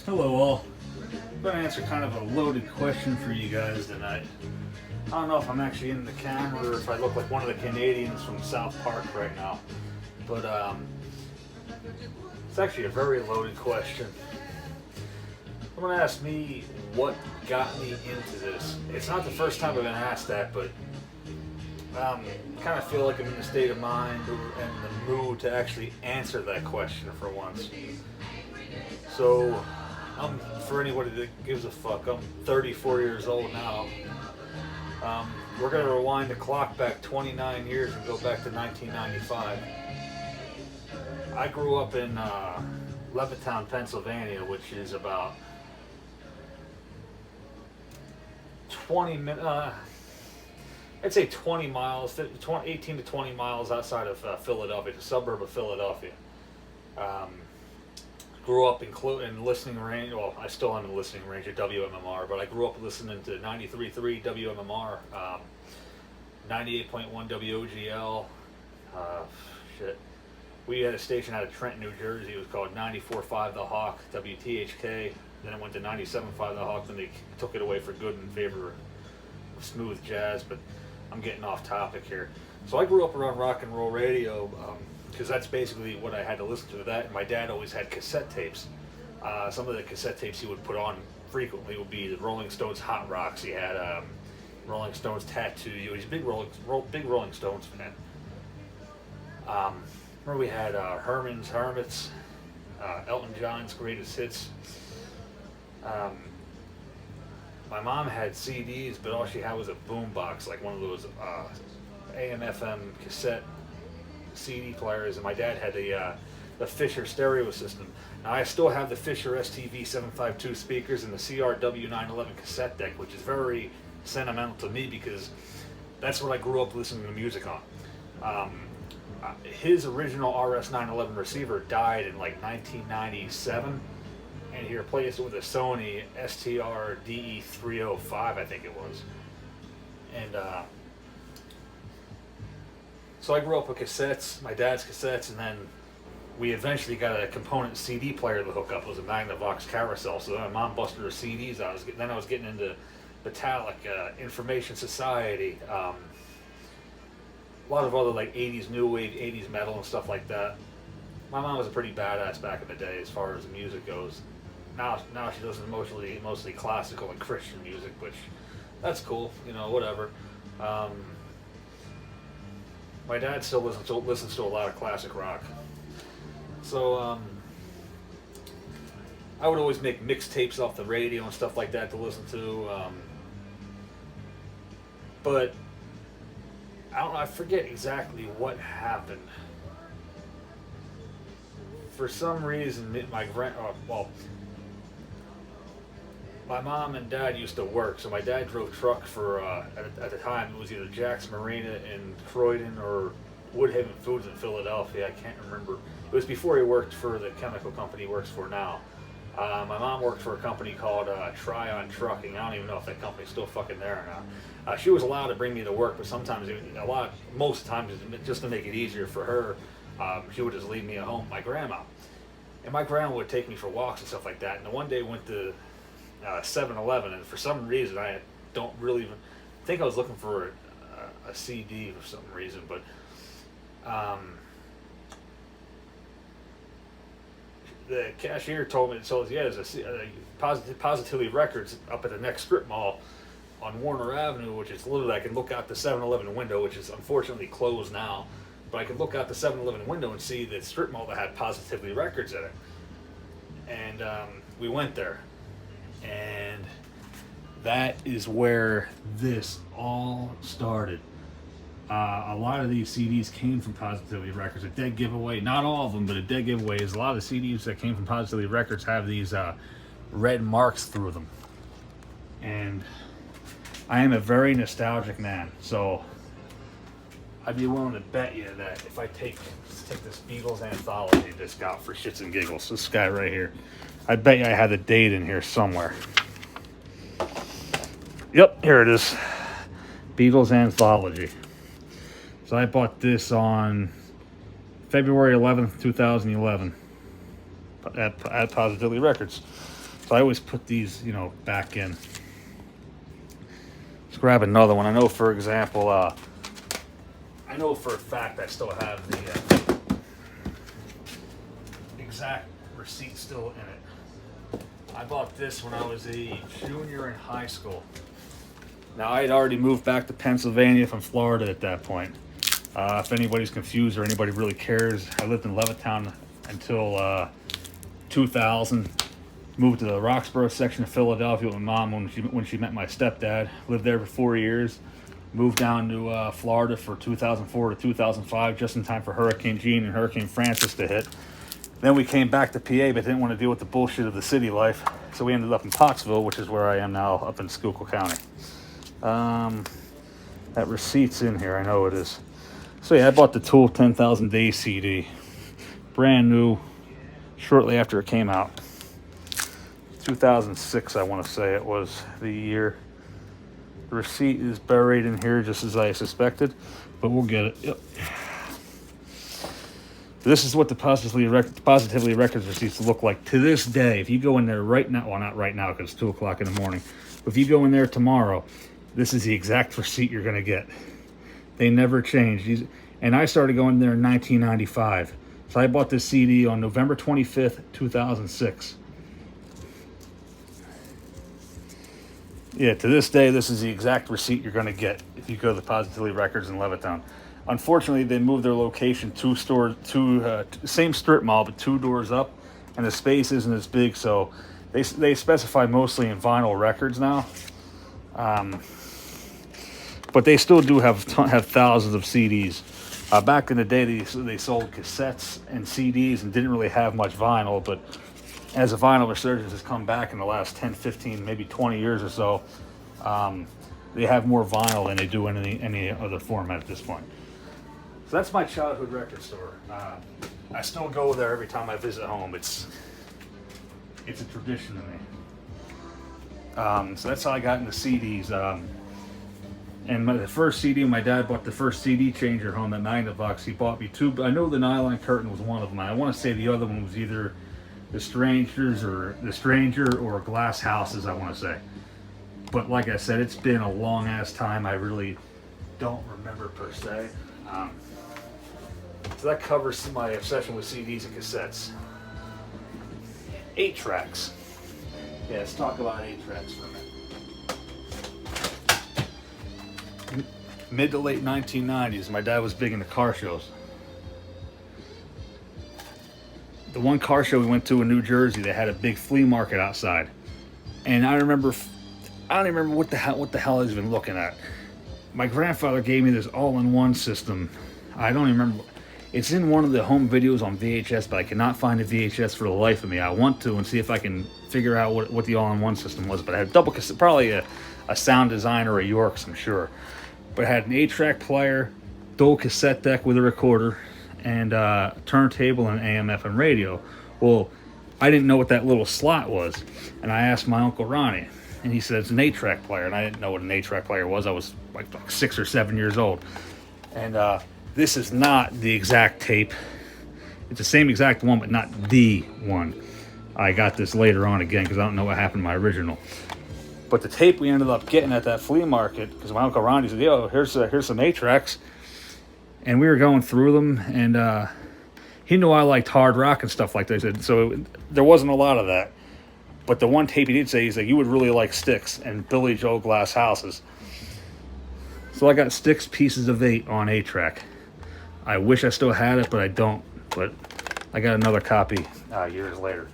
Hello all. I'm going to answer kind of a loaded question for you guys tonight. I don't know if I'm actually in the camera or if I look like one of the Canadians from South Park right now. But it's actually a very loaded question. Someone asked me what got me into this. It's not the first time I've been asked that, but kind of feel like I'm in the state of mind and the mood to actually answer that question for once. So, for anybody that gives a fuck, I'm 34 years old now. We're going to rewind the clock back 29 years and go back to 1995. I grew up in Levittown, Pennsylvania, which is about 20 minutes, I'd say 20 miles, 18 to 20 miles outside of Philadelphia, the suburb of Philadelphia. Grew up in listening range. Well, I still am in listening range at WMMR, but I grew up listening to 93.3 WMMR, 98.1 WOGL. Shit. We had a station out of Trenton, New Jersey. It was called 94.5 The Hawk, WTHK. Then it went to 97.5 The Hawk. Then they took it away for good in favor of smooth jazz. But I'm getting off topic here. So I grew up around rock and roll radio. Because that's basically what I had to listen to. That, and my dad always had cassette tapes. Some of the cassette tapes he would put on frequently would be the Rolling Stones Hot Rocks. He had Rolling Stones Tattoo You. He's a big Rolling Stones fan. Remember we had Herman's Hermits, Elton John's Greatest Hits. My mom had CDs, but all she had was a boombox, like one of those AM/FM cassette CD players, and my dad had the Fisher stereo system. Now I still have the Fisher STV 752 speakers and the CRW 911 cassette deck, which is very sentimental to me because that's what I grew up listening to music on. His original RS 911 receiver died in like 1997, and he replaced it with a Sony STR DE305, I think it was. And so I grew up with cassettes, my dad's cassettes, and then we eventually got a component CD player to hook up. It was a Magnavox Carousel. So then my mom busted her CDs out. I was getting into Metallica, Information Society, a lot of other like 80s new wave, 80s metal and stuff like that. My mom was a pretty badass back in the day as far as music goes. Now she listens mostly classical and Christian music, which that's cool, whatever. My dad still listens to a lot of classic rock. So I would always make mixtapes off the radio and stuff like that to listen to. But I don't know, I forget exactly what happened. For some reason, my mom and dad used to work, so my dad drove truck for, at the time, it was either Jack's Marina in Croydon or Woodhaven Foods in Philadelphia, I can't remember. It was before he worked for the chemical company he works for now. My mom worked for a company called Tryon Trucking. I don't even know if that company's still fucking there or not. She was allowed to bring me to work, but sometimes, most times, just to make it easier for her, she would just leave me at home with my grandma. And my grandma would take me for walks and stuff like that. And one day went to 7-Eleven, and for some reason I don't really think I was looking for a CD for some reason, but the cashier told me, there's a Positively Records up at the next strip mall on Warner Avenue, which is literally, I can look out the 7-Eleven window, which is unfortunately closed now, but I could look out the 7-Eleven window and see the strip mall that had Positively Records in it. And we went there. And that is where this all started. A lot of these CDs came from Positively Records. A dead giveaway, not all of them, but a dead giveaway is a lot of the CDs that came from Positively Records have these red marks through them. And I am a very nostalgic man, so I'd be willing to bet you that if let's take this Beatles anthology this got for shits and giggles, this guy right here, I bet you I had the date in here somewhere. Yep, here it is. Beatles Anthology. So I bought this on February 11th, 2011 at Positively Records. So I always put these, back in. Let's grab another one. I know, for example, I know for a fact I still have the exact receipt still in it. I bought this when I was a junior in high school. Now, I had already moved back to Pennsylvania from Florida at that point. If anybody's confused or anybody really cares, I lived in Levittown until 2000. Moved to the Roxborough section of Philadelphia with my mom when she met my stepdad. Lived there for 4 years. Moved down to Florida for 2004 to 2005, just in time for Hurricane Gene and Hurricane Francis to hit. Then we came back to PA, but didn't want to deal with the bullshit of the city life. So we ended up in Pottsville, which is where I am now, up in Schuylkill County. That receipt's in here, I know it is. So yeah, I bought the Tool 10,000 Days CD. Brand new, shortly after it came out. 2006, I want to say it was the year. The receipt is buried in here, just as I suspected, but we'll get it. Yep. This is what the Positively Records receipts look like to this day. If you go in there right now, well, not right now because it's 2 o'clock in the morning, but if you go in there tomorrow, this is the exact receipt you're going to get. They never change. And I started going there in 1995. So I bought this CD on November 25th, 2006. Yeah, to this day, this is the exact receipt you're going to get if you go to the Positively Records in Levittown. Unfortunately, they moved their location same strip mall, but 2 doors up, and the space isn't as big, so they specify mostly in vinyl records now. But they still do have thousands of CDs. Back in the day, they sold cassettes and CDs and didn't really have much vinyl, but as a vinyl resurgence has come back in the last 10, 15, maybe 20 years or so, they have more vinyl than they do in any other format at this point. So that's my childhood record store. I still go there every time I visit home. It's a tradition to me. So that's how I got into CDs. And the first CD, my dad bought the first CD changer home at Magnavox. He bought me 2. I know the Nylon Curtain was one of them. I want to say the other one was either The Stranger or Glass Houses, I want to say. But like I said, it's been a long ass time. I really don't remember per se. So that covers my obsession with CDs and cassettes. 8 tracks. Yeah, let's talk about 8 tracks for a minute. Mid to late 1990s, my dad was big into car shows. The one car show we went to in New Jersey, they had a big flea market outside. And I don't remember what the hell I was even looking at. My grandfather gave me this all-in-one system. I don't even remember. It's in one of the home videos on VHS, but I cannot find the VHS for the life of me. I want to and see if I can figure out what the all-in-one system was. But I had a double cassette, probably a Sound Design or a Yorks, I'm sure. But I had an 8-track player, dual cassette deck with a recorder, and a turntable and AM/FM radio. Well, I didn't know what that little slot was, and I asked my Uncle Ronnie, and he said it's an 8-track player, and I didn't know what an 8-track player was. I was like 6 or 7 years old. And this is not the exact tape. It's the same exact one, but not the one. I got this later on again because I don't know what happened to my original. But the tape we ended up getting at that flea market, because my Uncle Ronnie said, yo, here's some 8-tracks. And we were going through them, and he knew I liked hard rock and stuff like that. So there wasn't a lot of that. But the one tape he did say, he's like, you would really like Styx and Billy Joe Glass Houses. So I got Styx Pieces of 8 on 8-track. I wish I still had it, but I don't. But I got another copy years later.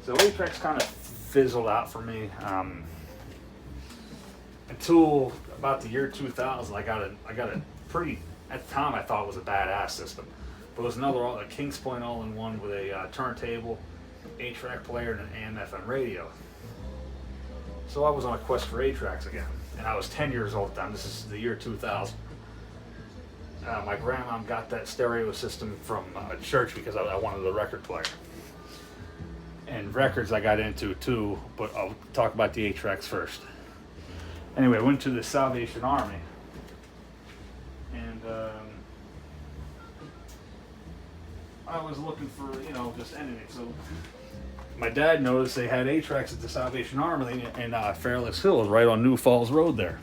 So 8-tracks kind of fizzled out for me until about the year 2000. I got a pretty, at the time I thought it was a badass system. But it was a Kings Point all-in-one with a turntable, 8-track player, and an AM/FM radio. So I was on a quest for 8-tracks again. And I was 10 years old at the time. This is the year 2000. My grandmom got that stereo system from a church because I wanted a record player. And records I got into too, but I'll talk about the 8-tracks first. Anyway, I went to the Salvation Army. And I was looking for, just anything. So my dad noticed they had 8-tracks at the Salvation Army in Fairless Hills, right on New Falls Road there.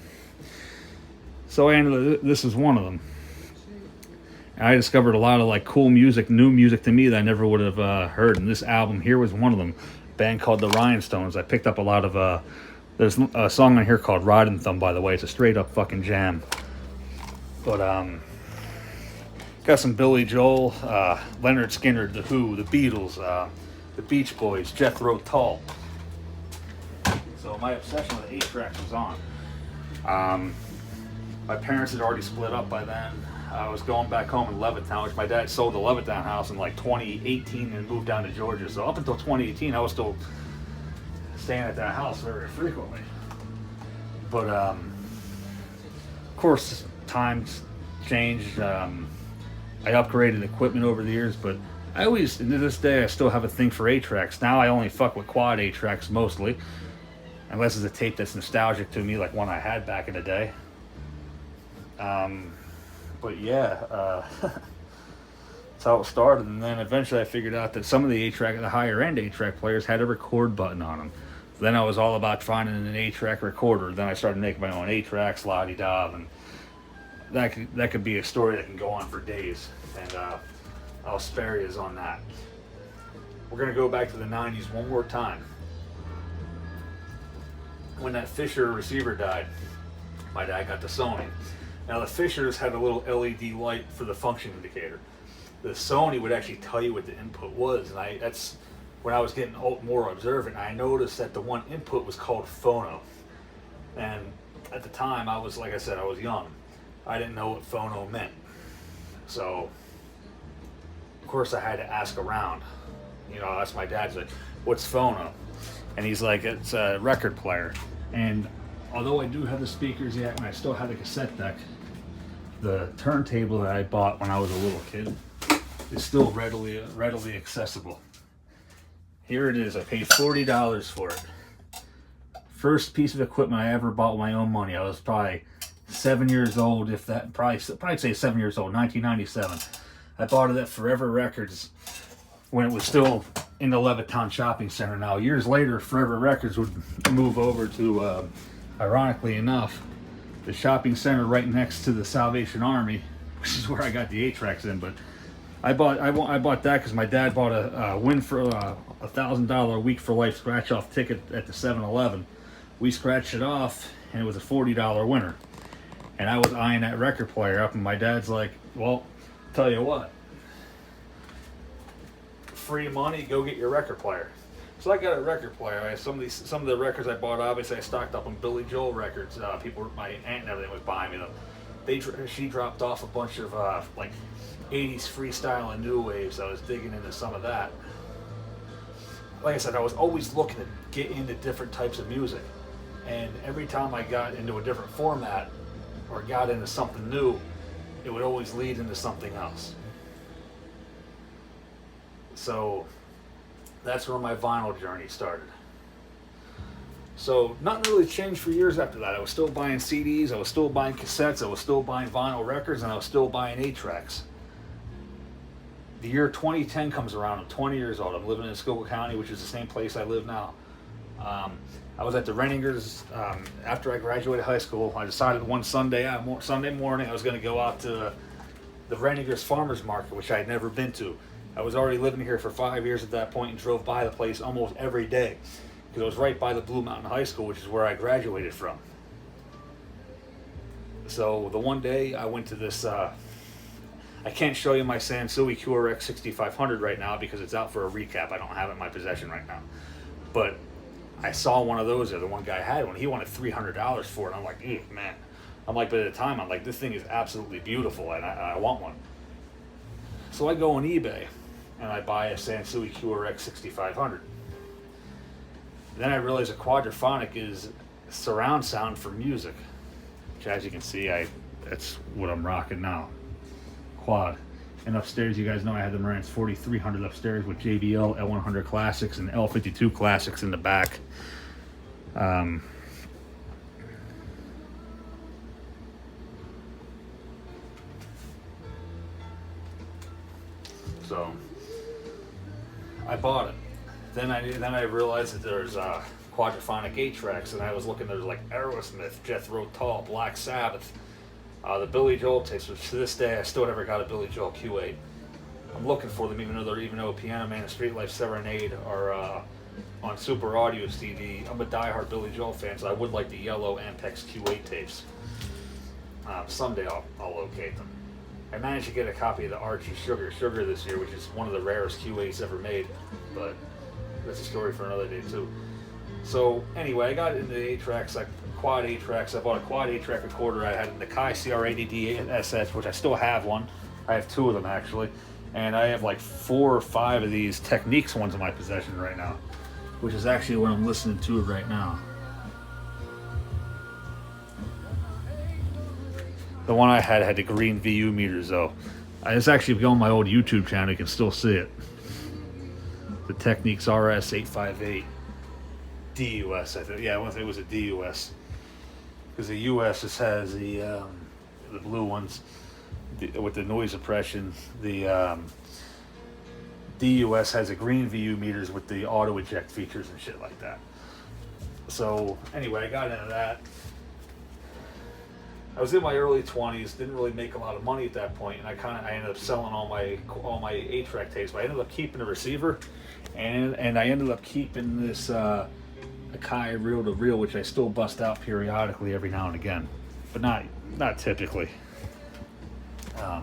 So I ended. This is one of them. And I discovered a lot of like cool music, new music to me that I never would have heard. And this album here was one of them. A band called the Rhinestones. I picked up a lot of. There's a song on here called Rod and Thumb, by the way. It's a straight up fucking jam. But got some Billy Joel, Leonard Skinner, The Who, The Beatles, The Beach Boys, Jethro Tull. So my obsession with 8-tracks was on. My parents had already split up by then. I was going back home in Levittown, which my dad sold the Levittown house in like 2018 and moved down to Georgia. So up until 2018, I was still staying at that house very frequently. But of course, times changed. I upgraded equipment over the years, but I always, and to this day, I still have a thing for 8-tracks. Now I only fuck with quad 8-tracks mostly, unless it's a tape that's nostalgic to me, like one I had back in the day. But yeah, that's how it started. And then eventually I figured out that some of the 8-track, the higher end 8-track players had a record button on them. So then I was all about finding an 8-track recorder. Then I started making my own 8-tracks, la-di-da, and that could be a story that can go on for days. And I'll spare you on that. We're going to go back to the 90s one more time. When that Fisher receiver died, my dad got the Sony. Now the Fishers had a little LED light for the function indicator. The Sony would actually tell you what the input was, and that's when I was getting more observant. I noticed that the one input was called phono, and at the time I was, like I said, I was young. I didn't know what phono meant, so of course I had to ask around. You know, I asked my dad, like, "What's phono?" And he's like, "It's a record player." And although I do have the speakers yet, and I still have the cassette deck, the turntable that I bought when I was a little kid is still readily accessible. Here it is. I paid $40 for it. First piece of equipment I ever bought with my own money. I was probably 7 years old, if that. Probably say 7 years old. 1997. I bought it at Forever Records when it was still in the Levittown Shopping Center. Now, years later, Forever Records would move over to, ironically enough, the shopping center right next to the Salvation Army, which is where I got the 8-tracks in. But I bought that because my dad bought a win for $1,000 a week for life scratch-off ticket at the 7-Eleven. We scratched it off, and it was a $40 winner. And I was eyeing that record player up, and my dad's like, "Well, tell you what, free money, go get your record player." So I got a record player. Some of the records I bought, obviously I stocked up on Billy Joel records. My aunt and everything was buying me them. She dropped off a bunch of like 80s freestyle and new waves. I was digging into some of that. Like I said, I was always looking to get into different types of music, and every time I got into a different format or got into something new, it would always lead into something else. So that's where my vinyl journey started. So nothing really changed for years after that. I was still buying CDs, I was still buying cassettes, I was still buying vinyl records, and I was still buying 8-tracks. The year 2010 comes around. I'm 20 years old. I'm living in Schuylkill County, which is the same place I live now. I was at the Renningers after I graduated high school. I decided one Sunday morning I was going to go out to the Renningers Farmers Market, which I had never been to. I was already living here for 5 years at that point and drove by the place almost every day because it was right by the Blue Mountain High School, which is where I graduated from. So the one day I went to this, I can't show you my Sansui QRX 6500 right now because it's out for a recap. I don't have it in my possession right now. But I saw one of those there. The one guy had one. He wanted $300 for it. I'm like, man. I'm like, but at the time, I'm like, this thing is absolutely beautiful and I want one. So I go on eBay and I buy a Sansui QRX 6500. Then I realize a quadraphonic is surround sound for music, which, as you can see, that's what I'm rocking now. Quad. And upstairs, you guys know I had the Marantz 4300 upstairs with JBL L100 Classics and L52 Classics in the back. So I bought it. then I realized that there's quadraphonic 8-tracks, and I was looking. There's like Aerosmith, Jethro Tull, Black Sabbath, the Billy Joel tapes. Which to this day I still never got a Billy Joel Q8. I'm looking for them, even though Piano Man and Street Life Serenade are on Super Audio CD. I'm a diehard Billy Joel fan, so I would like the yellow Ampex Q8 tapes. Someday I'll locate them. I managed to get a copy of the Archie Sugar this year, which is one of the rarest Q8s ever made, but that's a story for another day too. So anyway, I got into the 8-tracks, like quad 8-tracks. I bought a quad 8-track recorder. I had a Nakai CR80D SS, which I still have one. I have 2 of them actually, and I have like 4 or 5 of these Technics ones in my possession right now, which is actually what I'm listening to right now. The one I had the green VU meters though. It's actually on my old YouTube channel. You can still see it. The Technics RS858 DUS. I think. Yeah, I think it was a DUS because the US just has the blue ones with the noise suppression. The DUS has a green VU meters with the auto eject features and shit like that. So anyway, I got into that. I was in my early 20s, didn't really make a lot of money at that point, and I ended up selling all my 8-track tapes. But I ended up keeping the receiver, and I ended up keeping this Akai reel-to-reel, which I still bust out periodically every now and again, but not typically. I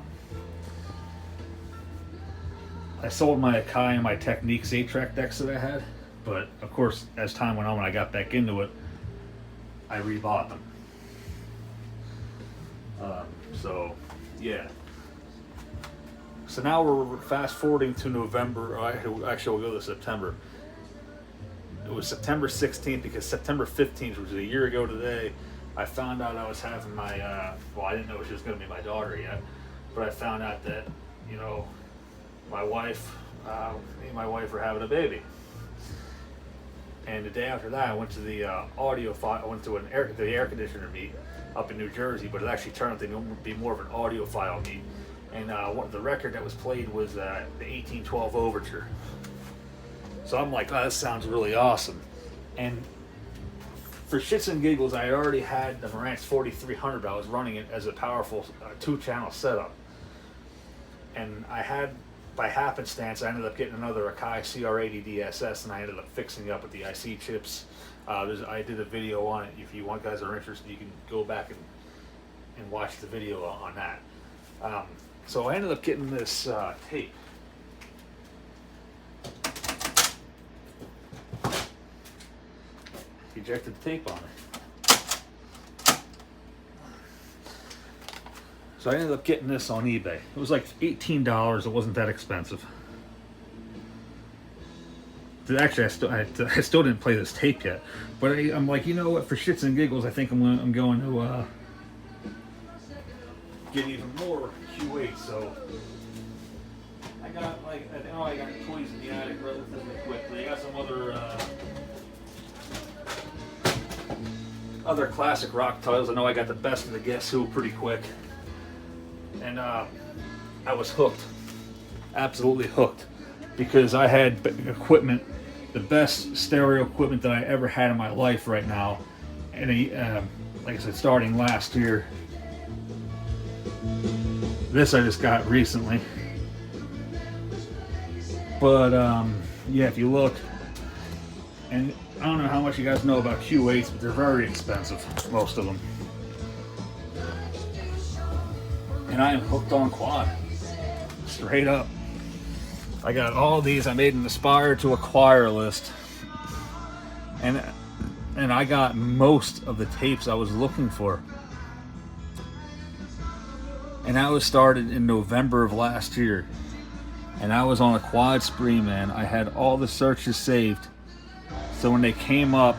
sold my Akai and my Technics 8-track decks that I had, but of course, as time went on, when I got back into it, I rebought them. So, yeah. So now we're fast forwarding to November. Actually, we'll go to September. It was September 16th because September 15th, which was a year ago today, I found out I was having my, I didn't know she was going to be my daughter yet, but I found out that, my wife, me and my wife were having a baby. And the day after that, I went to the I went to the air conditioner meet up in New Jersey, but it actually turned out to be more of an audiophile meet. And the record that was played was the 1812 Overture. So I'm like, oh, this sounds really awesome. And for shits and giggles, I already had the Marantz 4300, but I was running it as a powerful 2-channel setup. And by happenstance, I ended up getting another Akai CR80D SS, and I ended up fixing it up with the IC chips. I did a video on it. If you guys are interested, you can go back and watch the video on that. So I ended up getting this tape. Ejected the tape on it. So I ended up getting this on eBay. It was like $18. It wasn't that expensive. Actually, I still didn't play this tape yet, but I'm like, you know what? For shits and giggles, I think I'm going to get even more Q8. So I got I got toys in the attic relatively quickly. I got some other classic rock titles. I know I got the Best of the Guess Who pretty quick, and I was hooked, absolutely hooked, because I had equipment. The best stereo equipment that I ever had in my life right now, and like I said, starting last year. This I just got recently, but yeah, if you look, and I don't know how much you guys know about Q8s, but they're very expensive, most of them, and I am hooked on quad, straight up. I got all these. I made an aspire to acquire list, and I got most of the tapes I was looking for. And I was started in November of last year, and I was on a quad spree, man. I had all the searches saved, so when they came up,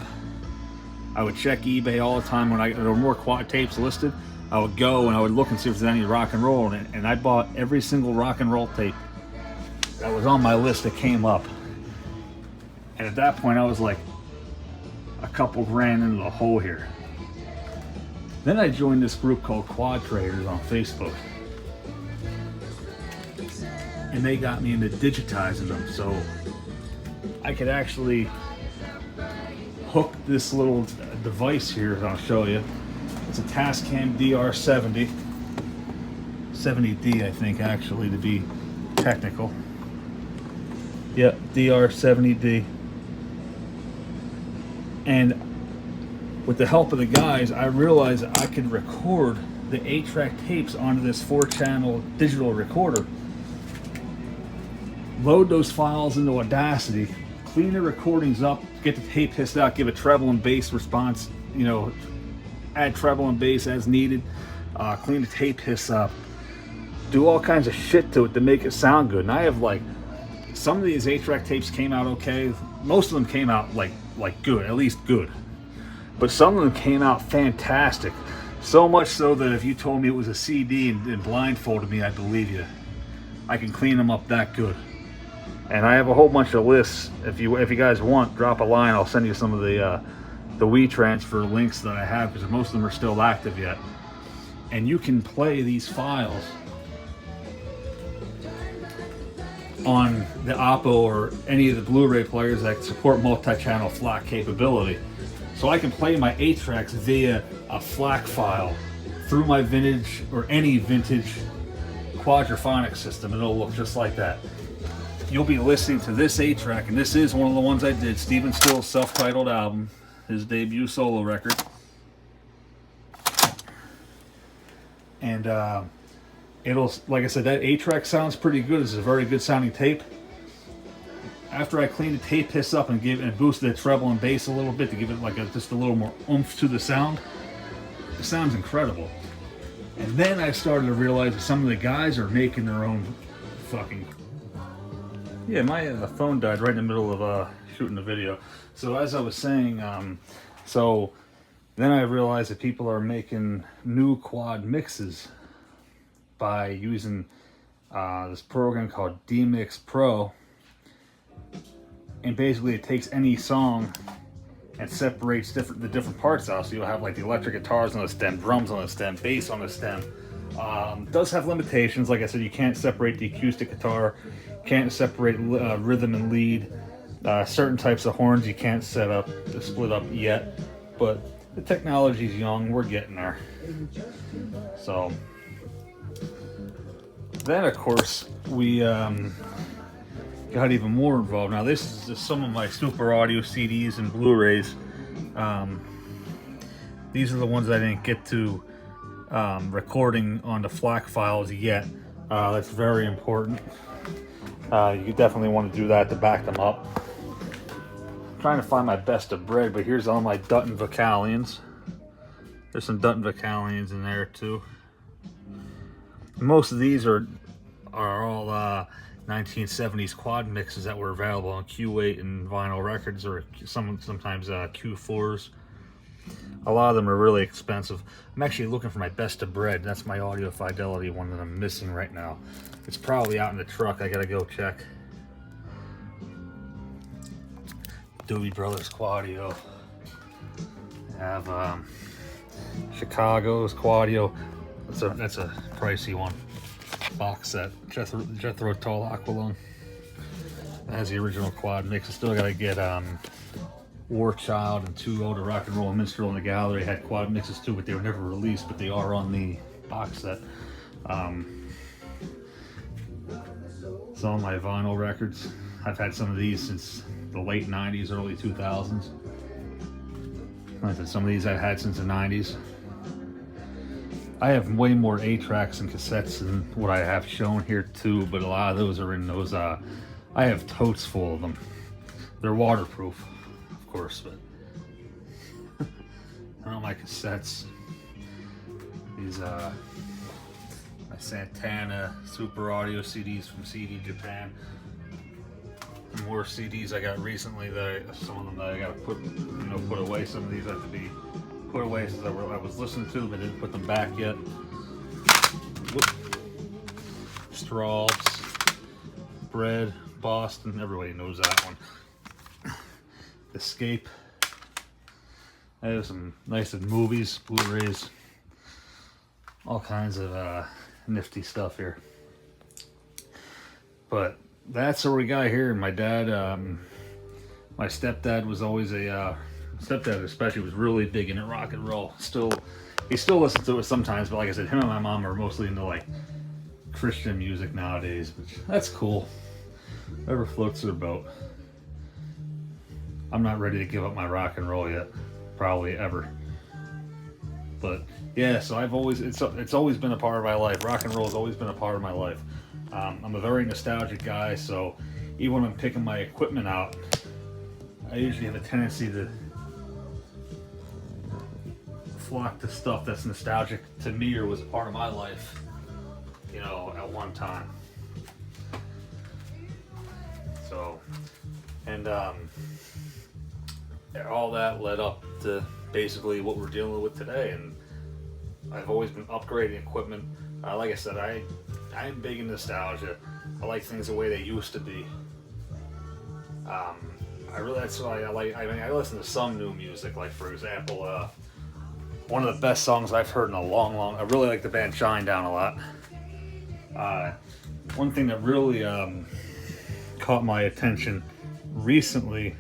I would check eBay all the time. When there were more quad tapes listed, I would go and I would look and see if there's any rock and roll in it, and I bought every single rock and roll tape that was on my list that came up. And at that point I was like a couple grand into the hole here. Then I joined this group called Quad Traders on Facebook, and they got me into digitizing them. So I could actually hook this little device here, and I'll show you. It's a Tascam DR70. 70D, I think, actually, to be technical. Yep, DR70D. And with the help of the guys, I realized I could record the 8-track tapes onto this 4-channel digital recorder. Load those files into Audacity, clean the recordings up, get the tape hissed out, give a treble and bass response, you know, add treble and bass as needed, clean the tape hiss up, do all kinds of shit to it to make it sound good. And I have, like, some of these 8-track tapes came out okay. Most of them came out like good, at least good. But some of them came out fantastic. So much so that if you told me it was a CD and blindfolded me, I'd believe you. I can clean them up that good. And I have a whole bunch of lists. If you guys want, drop a line. I'll send you some of the WeTransfer links that I have, because most of them are still active yet. And you can play these files on the Oppo or any of the Blu-ray players that support multi-channel FLAC capability. So I can play my 8-tracks via a FLAC file through my vintage or any vintage quadraphonic system, and it'll look just like that. You'll be listening to this 8-track, and this is one of the ones I did, Stephen Still's self-titled album, his debut solo record. And it'll, like I said, that 8-track sounds pretty good. It's a very good sounding tape. After I cleaned the tape hiss up and boosted the treble and bass a little bit to give it like just a little more oomph to the sound, it sounds incredible. And then I started to realize that some of the guys are making their own fucking... Yeah, my phone died right in the middle of shooting the video. So as I was saying, so then I realized that people are making new quad mixes by using this program called DMix Pro. And basically it takes any song and separates the different parts out. So you'll have like the electric guitars on the stem, drums on the stem, bass on the stem. It does have limitations. Like I said, you can't separate the acoustic guitar, can't separate rhythm and lead. Certain types of horns you can't set up to split up yet, but the technology's young, we're getting there. So then of course we got even more involved. Now this is just some of my Super Audio CDs and Blu-rays. These are the ones I didn't get to recording on the FLAC files yet. That's very important. You definitely want to do that to back them up. I'm trying to find my best of bread, but here's all my Dutton Vocalions. There's some Dutton Vocalions in there too. Most of these are all 1970s quad mixes that were available on Q8 and vinyl records, or sometimes Q4s. A lot of them are really expensive. I'm actually looking for my best of bread. That's my Audio Fidelity one that I'm missing right now. It's probably out in the truck. I gotta go check. Doobie Brothers Quadio. I have Chicago's Quadio. That's a pricey one. Box set. Jethro Tull Aqualung. That has the original quad mix. I still gotta get War Child and 2 Ode to Rock and Roll and Minstrel in the Gallery had quad mixes too, but they were never released, but they are on the box set. Some of my vinyl records. I've had some of these since the late 90s, early 2000s. Like I said, some of these I've had since the 90s. I have way more 8-tracks and cassettes than what I have shown here too, but a lot of those are in those, I have totes full of them. They're waterproof, of course, but I know my cassettes. These, my Santana Super Audio CDs from CD Japan. More CDs I got recently some of them that I gotta put away. Some of these have to be put away since I was listening to them and didn't put them back yet. Straubs, Bread, Boston, everybody knows that one. Escape. I have some nice movies, Blu-rays, all kinds of nifty stuff here. But that's what we got here. My dad My stepdad was always stepdad especially was really big into rock and roll. He still listens to it sometimes, but like I said, him and my mom are mostly into like Christian music nowadays, which that's cool. Whatever floats their boat. I'm not ready to give up my rock and roll yet, probably ever. But yeah, so it's always been a part of my life. Rock and roll has always been a part of my life. I'm a very nostalgic guy, so even when I'm picking my equipment out, I usually have a tendency to flock to stuff that's nostalgic to me or was a part of my life, at one time. So, and all that led up to basically what we're dealing with today. And I've always been upgrading equipment. Like I said, I'm big in nostalgia. I like things the way they used to be. That's why I like. I mean, I listen to some new music. Like for example, one of the best songs I've heard in a long. I really like the band Shinedown a lot. One thing that really caught my attention recently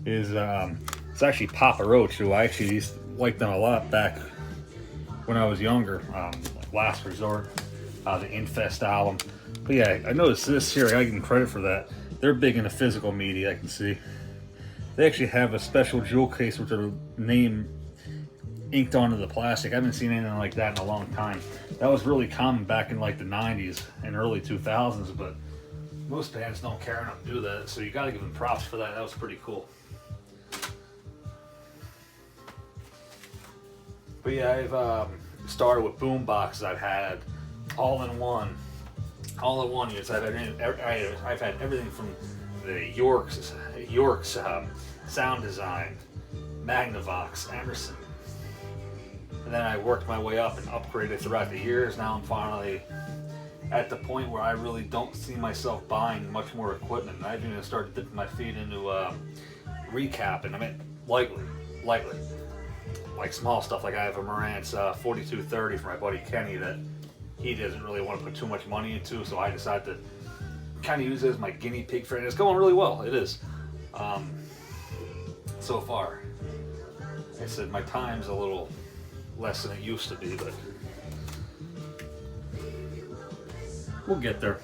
is it's actually Papa Roach, who I actually used to like them a lot back when I was younger. Like Last Resort, the Infest album. But yeah, I noticed this here. I gotta give them credit for that. They're big into physical media. I can see they actually have a special jewel case with their name inked onto the plastic. I haven't seen anything like that in a long time. That was really common back in like the 90s and early 2000s, but most bands don't care enough to do that, so you gotta give them props for that. That was pretty cool. But yeah, I've started with boom boxes. I've had all-in-one units. I've had everything from the Yorks, Sound Design, Magnavox, Emerson. And then I worked my way up and upgraded throughout the years. Now I'm finally at the point where I really don't see myself buying much more equipment. I've even started dipping my feet into recapping. I mean, lightly. Like small stuff. Like I have a Marantz 4230 for my buddy Kenny that he doesn't really want to put too much money into, so I decided to kind of use it as my guinea pig for it. And it's going really well. It is. So far. Like I said, my time's a little less than it used to be, but we'll get there.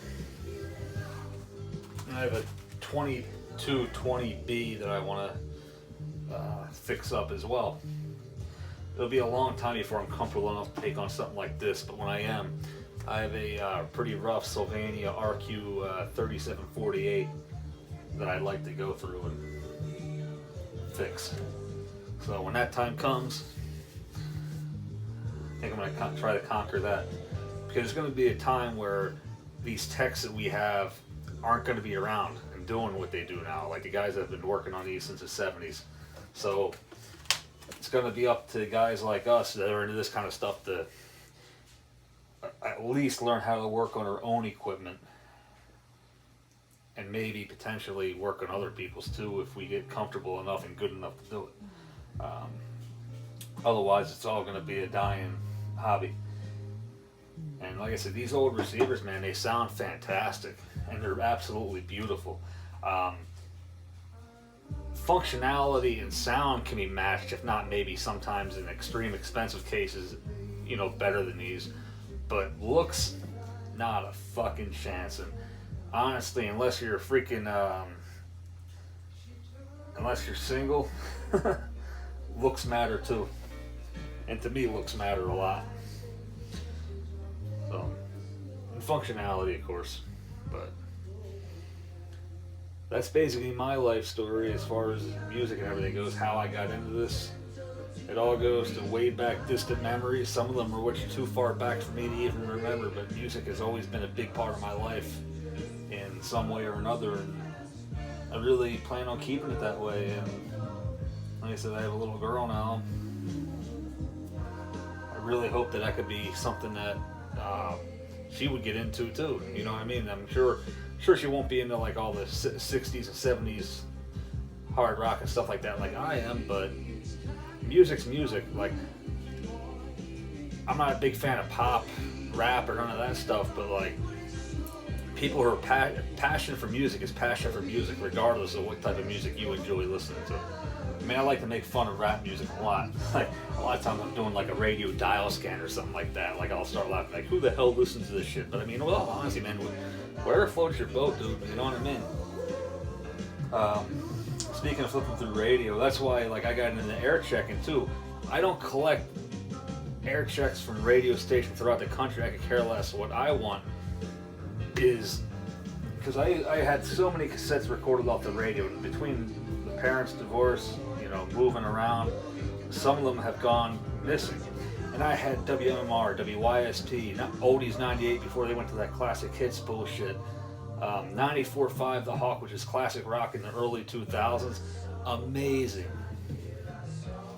And I have a 2220B that I want to fix up as well. It'll be a long time before I'm comfortable enough to take on something like this, but when I am, I have a pretty rough Sylvania RQ 3748 that I'd like to go through and fix. So when that time comes, I think I'm going to try to conquer that, because there's going to be a time where these techs that we have aren't going to be around and doing what they do now, like the guys that have been working on these since the 70s. So it's going to be up to guys like us that are into this kind of stuff to at least learn how to work on our own equipment, and maybe potentially work on other people's too if we get comfortable enough and good enough to do it. Otherwise, it's all going to be a dying hobby. And like I said, these old receivers, man, they sound fantastic and they're absolutely beautiful. Functionality and sound can be matched, if not maybe sometimes in extreme expensive cases, better than these. But looks, not a fucking chance. And honestly, unless you're unless you're single, looks matter too. And to me, looks matter a lot. So, and functionality, of course. But that's basically my life story as far as music and everything goes, how I got into this. It all goes to way back distant memories. Some of them are which too far back for me to even remember, but music has always been a big part of my life in some way or another, and I really plan on keeping it that way. And like I said, I have a little girl now. I really hope that could be something that she would get into too. You know what I mean? I'm sure she won't be into like all the 60s and 70s hard rock and stuff like that like I am, but music's music. Like, I'm not a big fan of pop, rap, or none of that stuff, but like people who are passion for music is passion for music, regardless of what type of music you enjoy listening to. I mean, I like to make fun of rap music a lot. Like, a lot of times I'm doing like a radio dial scan or something like that. Like, I'll start laughing, like, who the hell listens to this shit? But I mean, well, honestly, man, wherever floats your boat, dude, you know what I mean? Speaking of flipping through radio, that's why, like, I got into air checking too. I don't collect air checks from radio stations throughout the country. I could care less. What I want is, because I had so many cassettes recorded off the radio between the parents' divorce, you know, moving around. Some of them have gone missing. And I had WMMR, WYSP, Oldies 98 before they went to that classic hits bullshit. 94.5 The Hawk, which is classic rock in the early 2000s. Amazing.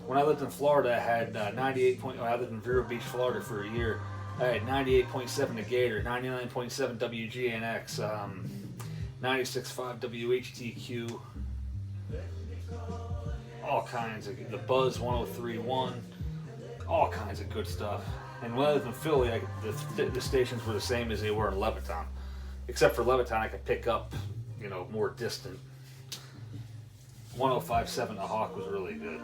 When I lived in Florida, I had 98. I lived in Vero Beach, Florida for a year. I had 98.7 The Gator, 99.7 WGNX, 96.5 WHTQ, all kinds of, the Buzz 103.1, all kinds of good stuff. And when I lived in Philly, the stations were the same as they were in Levittown. Except for Levittown, I could pick up, you know, more distant. 105.7 The Hawk was really good.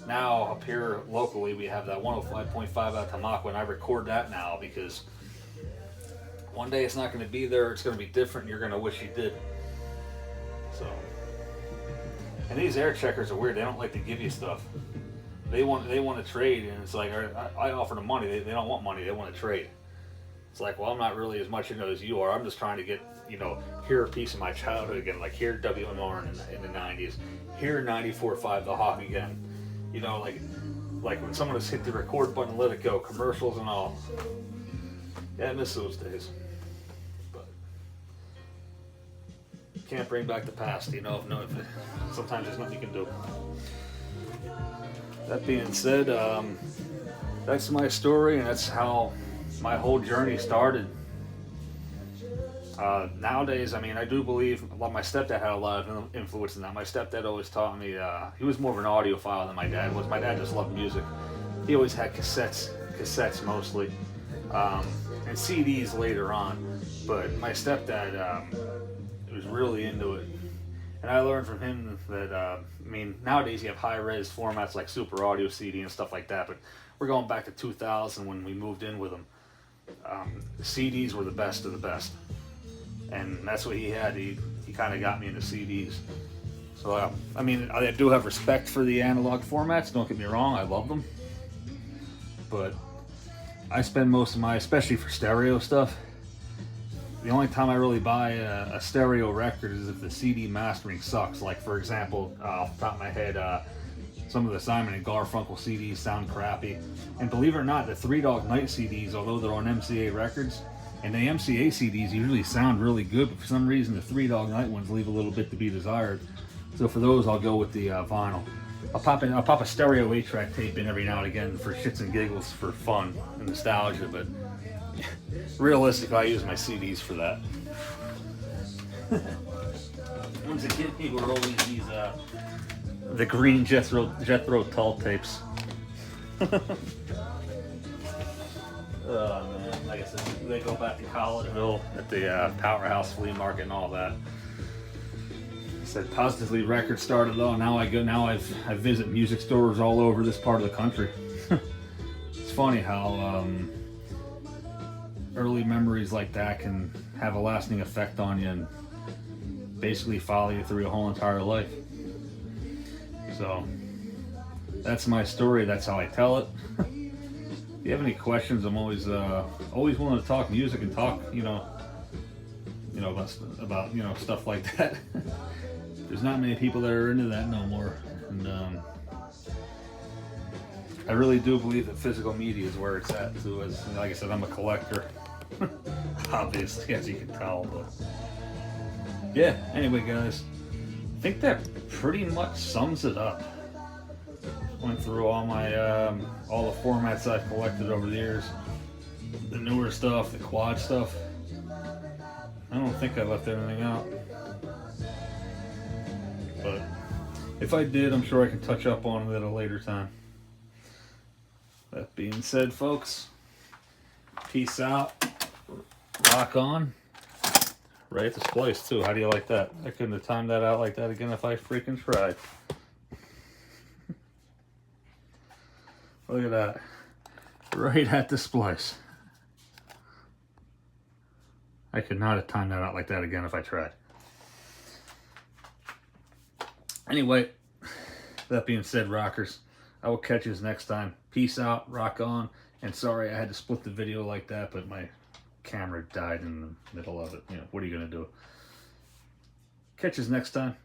Now, up here locally, we have that 105.5 out of Tamaqua, and I record that now because one day it's not going to be there, it's going to be different, and you're going to wish you did. So, and these air checkers are weird. They don't like to give you stuff. They want to trade, and it's like, I offer them money. They don't want money. They want to trade. It's like, well, I'm not really as much into as you are. I'm just trying to get, you know, hear a piece of my childhood again, like hear WMR in the 90s, hear 94.5 The Hawk again. You know, like when someone has hit the record button and let it go, commercials and all. Yeah, I miss those days. But can't bring back the past, you know. Sometimes there's nothing you can do. That being said, that's my story, and that's how my whole journey started. Nowadays, I mean, I do believe my stepdad had a lot of influence in that. My stepdad always taught me, he was more of an audiophile than my dad was. My dad just loved music. He always had cassettes mostly, and CDs later on. But my stepdad was really into it. And I learned from him that, I mean, nowadays you have high-res formats like Super Audio CD and stuff like that, but we're going back to 2000 when we moved in with him. The CDs were the best of the best. And that's what he had. He kind of got me into CDs. So, I mean, I do have respect for the analog formats. Don't get me wrong. I love them. But I spend most of my, especially for stereo stuff, the only time I really buy a stereo record is if the CD mastering sucks. Like, for example, off the top of my head, some of the Simon and Garfunkel CDs sound crappy. And believe it or not, the Three Dog Night CDs, although they're on MCA records, and the MCA CDs usually sound really good, but for some reason the Three Dog Night ones leave a little bit to be desired. So for those, I'll go with the vinyl. I'll pop a stereo 8-track tape in every now and again for shits and giggles, for fun and nostalgia, but realistically, I use my CDs for that. Once a kid, people were always these the green Jethro Tull tapes. Oh man, like I said, they go back to Collegeville at the Powerhouse Flea Market and all that. I said Positively Records started though. Now I visit music stores all over this part of the country. It's funny how early memories like that can have a lasting effect on you and basically follow you through your whole entire life. So that's my story. That's how I tell it. If you have any questions, I'm always willing to talk music and talk, about stuff like that. There's not many people that are into that no more, and I really do believe that physical media is where it's at too. As like I said, I'm a collector, obviously, as you can tell. But yeah. Anyway, guys, I think that pretty much sums it up. Went through all my all the formats I've collected over the years, the newer stuff, the quad stuff. I don't think I left anything out, but if I did, I'm sure I can touch up on it at a later time. That being said, folks, peace out. Lock on. Right at the splice too. How do you like that? I couldn't have timed that out like that again if I freaking tried. Look at that. Right at the splice. I could not have timed that out like that again if I tried. Anyway, that being said, rockers, I will catch you next time. Peace out, rock on. And sorry I had to split the video like that, but my camera died in the middle of it. You know, what are you going to do? Catch us next time.